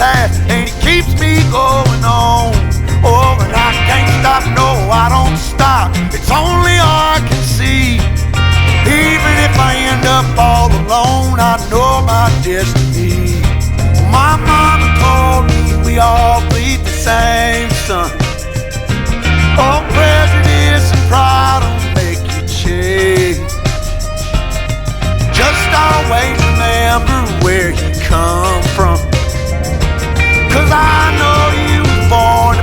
last, and it keeps me going on. Oh, and I can't stop, no, I don't stop. It's only I can see. Even if I end up all alone, I know my destiny. My mama told me we all bleed the same sun. Oh, prejudice and pride don't make you change. Just always remember where you come from, 'cause I know you were born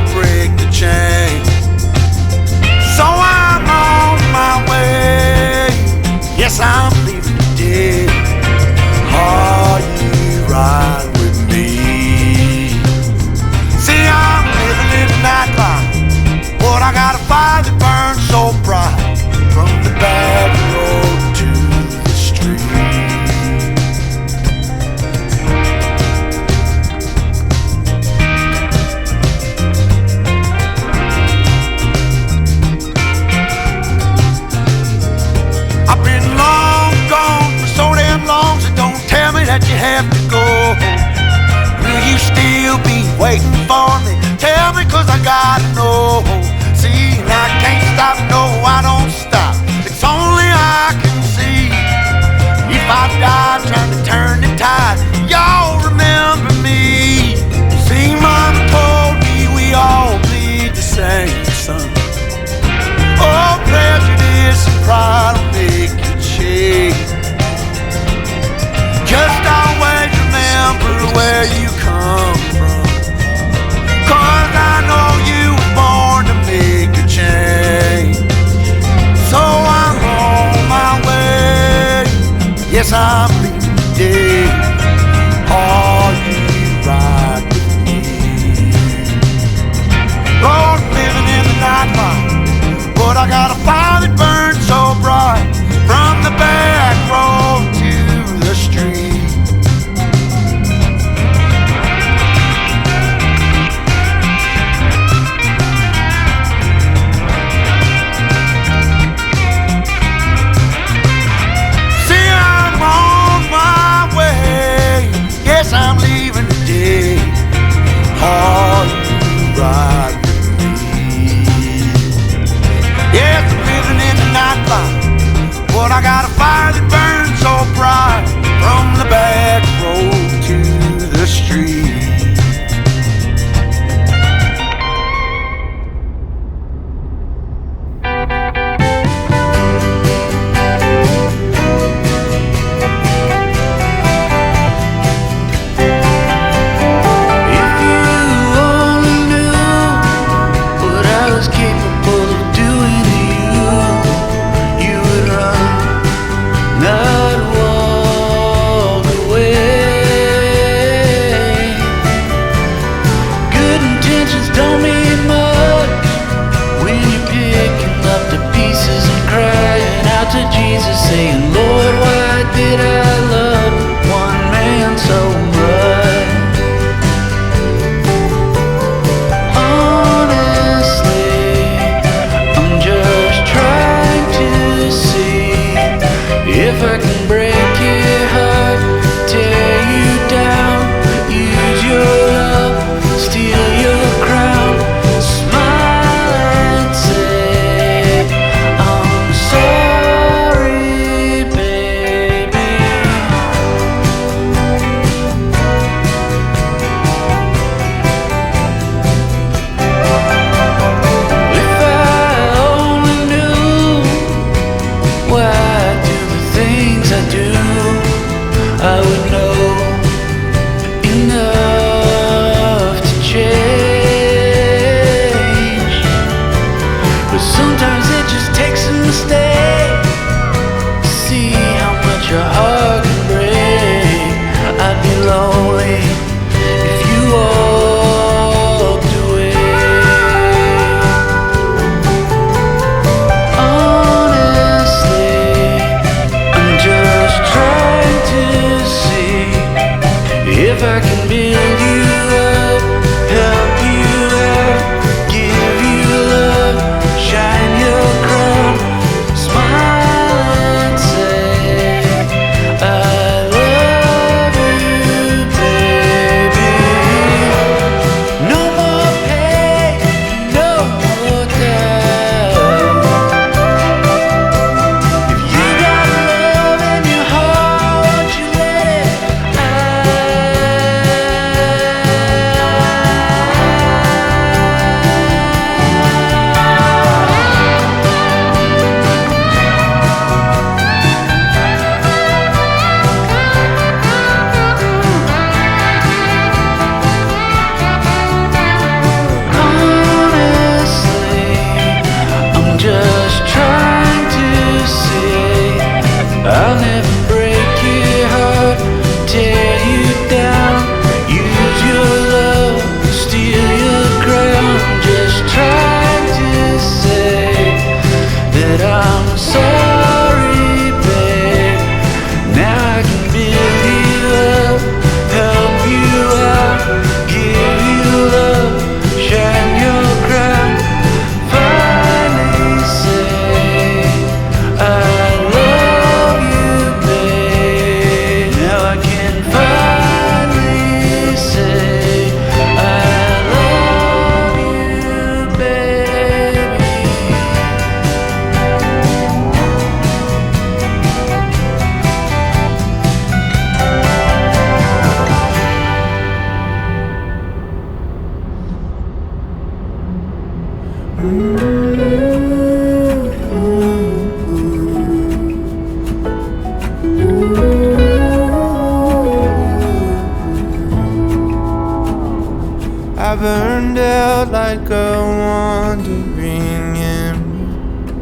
I burned out like a wandering ember.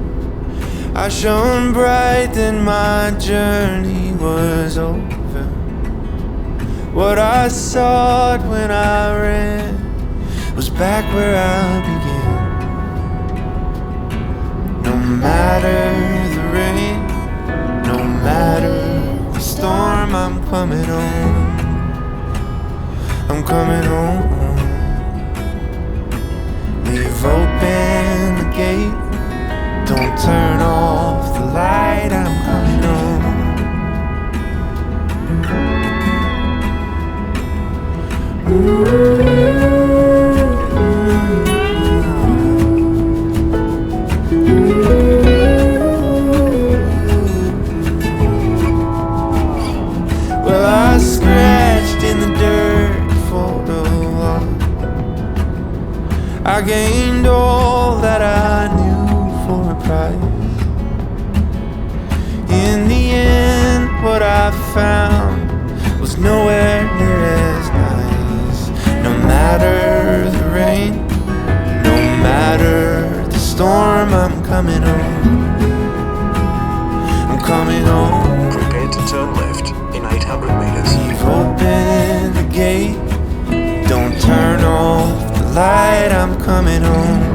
I shone bright, then my journey was over. What I sought when I ran was back where I began. No matter the rain, no matter the storm, I'm coming home. I'm coming home. Leave open the gate, don't turn off the light, I'm coming home. Well, I scratched in the dirt for a while. I gained all that I knew for a price. In the end, what I found was nowhere near as nice. No matter the rain, no matter the storm, I'm coming home. I'm coming home. Prepare to turn left in 800 meters. Leave open the gate, don't turn off the light, I'm coming home.